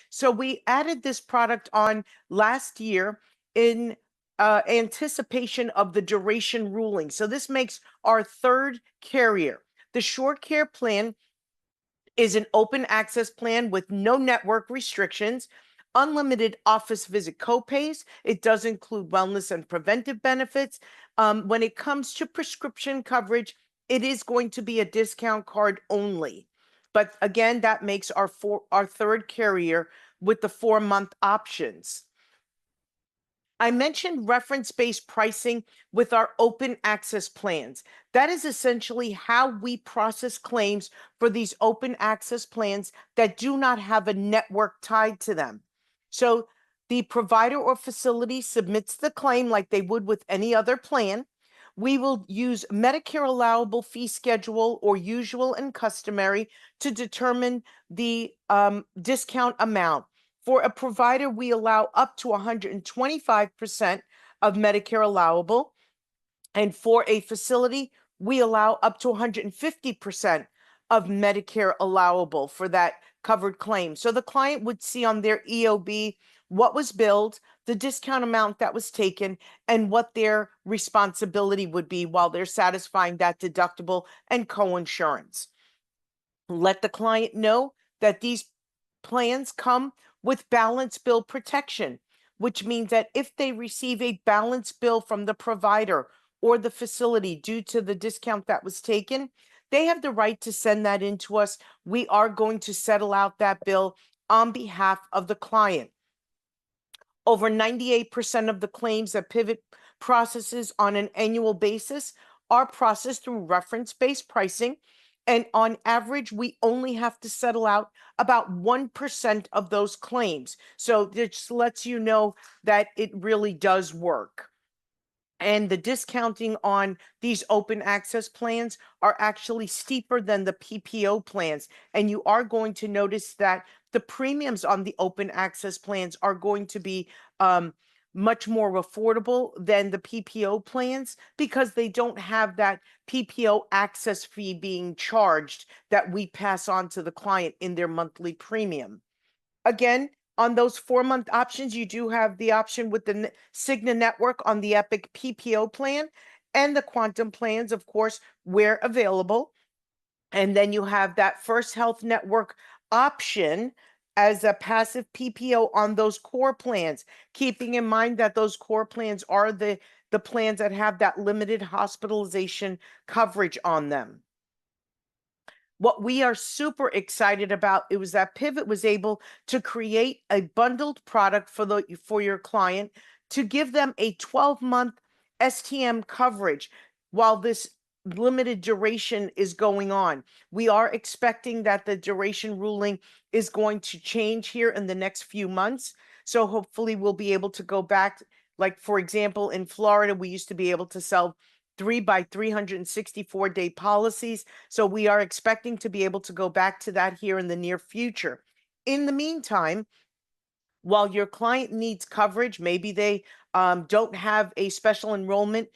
So we added this product on last year in anticipation of the duration ruling. So this makes our third carrier. The short care plan is an open access plan with no network restrictions, unlimited office visit copays. It does include wellness and preventive benefits. When it comes to prescription coverage, it is going to be a discount card only. But again, that makes our third carrier with the 4-month options. I mentioned reference-based pricing with our open access plans. That is essentially how we process claims for these open access plans that do not have a network tied to them. So the provider or facility submits the claim like they would with any other plan. We will use Medicare allowable fee schedule or usual and customary to determine the discount amount. For a provider, we allow up to 125% of Medicare allowable. And for a facility, we allow up to 150% of Medicare allowable for that covered claim. So the client would see on their EOB what was billed, the discount amount that was taken, and what their responsibility would be while they're satisfying that deductible and coinsurance. Let the client know that these plans come with balance bill protection, which means that if they receive a balance bill from the provider or the facility due to the discount that was taken, they have the right to send that in to us. We are going to settle out that bill on behalf of the client. Over 98% of the claims that Pivot processes on an annual basis are processed through reference-based pricing. And on average, we only have to settle out about 1% of those claims. So this lets you know that it really does work. And the discounting on these open access plans are actually steeper than the PPO plans. And you are going to notice that the premiums on the open access plans are going to be much more affordable than the PPO plans because they don't have that PPO access fee being charged that we pass on to the client in their monthly premium. Again, on those 4-month options, you do have the option with the Cigna network on the Epic PPO plan and the Quantum plans, of course, where available. And then you have that First Health Network option as a passive PPO on those core plans, keeping in mind that those core plans are the plans that have that limited hospitalization coverage on them. What we are super excited about is that Pivot was able to create a bundled product for your client to give them a 12-month STM coverage while this limited duration is going on. We are expecting that the duration ruling is going to change here in the next few months. So hopefully we'll be able to go back, like for example, in Florida, we used to be able to sell 3 by 364-day policies. So we are expecting to be able to go back to that here in the near future. In the meantime, while your client needs coverage, maybe they don't have a special enrollment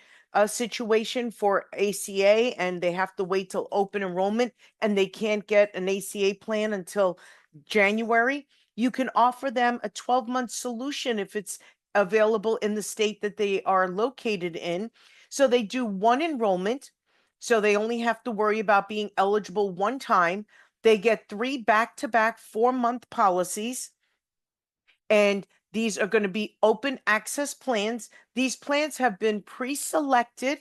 situation for ACA and they have to wait till open enrollment and they can't get an ACA plan until January, you can offer them a 12-month solution if it's available in the state that they are located in. So they do one enrollment, so they only have to worry about being eligible one time. They get 3 back-to-back 4-month policies, and these are going to be open access plans. These plans have been pre-selected,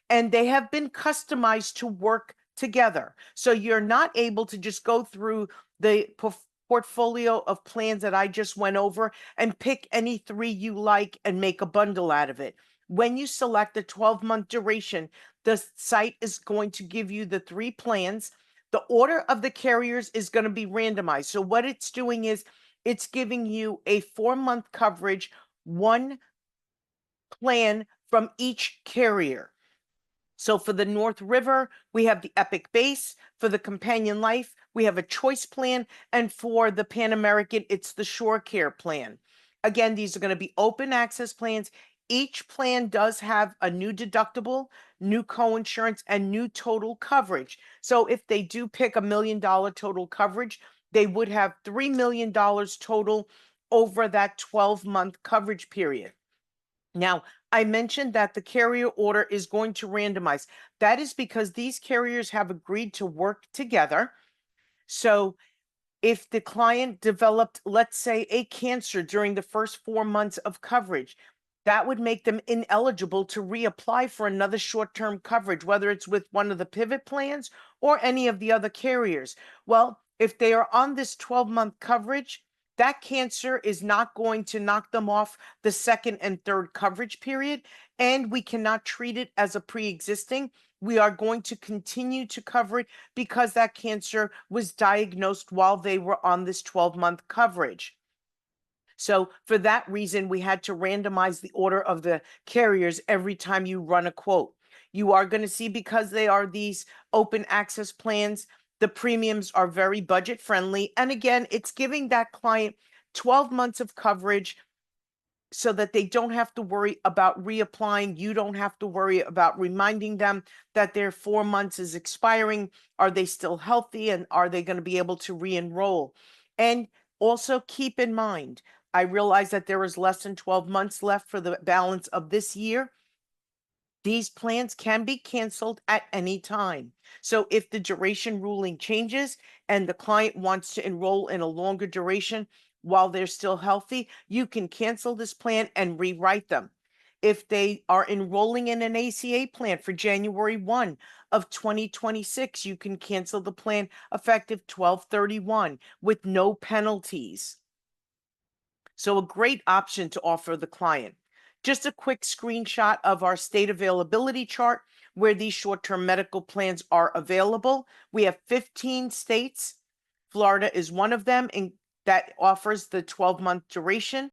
and they have been customized to work together. So you're not able to just go through the portfolio of plans that I just went over and pick any 3 you like and make a bundle out of it. When you select the 12-month duration, the site is going to give you the 3 plans. The order of the carriers is going to be randomized. So what it's doing is it's giving you a 4-month coverage, 1 plan from each carrier. So for the North River, we have the Epic Base. For the Companion Life, we have a choice plan. And for the Pan American, it's the Shore Care plan. Again, these are going to be open access plans. Each plan does have a new deductible, new coinsurance, and new total coverage. So if they do pick $1 million total coverage, they would have $3 million total over that 12-month coverage period. Now, I mentioned that the carrier order is going to randomize. That is because these carriers have agreed to work together. So if the client developed, let's say, a cancer during the first 4 months of coverage, that would make them ineligible to reapply for another short-term coverage, whether it's with one of the pivot plans or any of the other carriers. Well, if they are on this 12-month coverage, that cancer is not going to knock them off the second and third coverage period, and we cannot treat it as a pre-existing. We are going to continue to cover it because that cancer was diagnosed while they were on this 12-month coverage. So for that reason, we had to randomize the order of the carriers every time you run a quote. You are going to see, because they are these open access plans, the premiums are very budget friendly. And again, it's giving that client 12 months of coverage so that they don't have to worry about reapplying. You don't have to worry about reminding them that their 4 months is expiring. Are they still healthy, and are they going to be able to re-enroll? And also keep in mind, I realize that there is less than 12 months left for the balance of this year. These plans can be canceled at any time. So if the duration ruling changes and the client wants to enroll in a longer duration while they're still healthy, you can cancel this plan and rewrite them. If they are enrolling in an ACA plan for January 1 of 2026, you can cancel the plan effective 12/31 with no penalties. So a great option to offer the client. Just a quick screenshot of our state availability chart where these short-term medical plans are available. We have 15 states. Florida is one of them, and that offers the 12-month duration.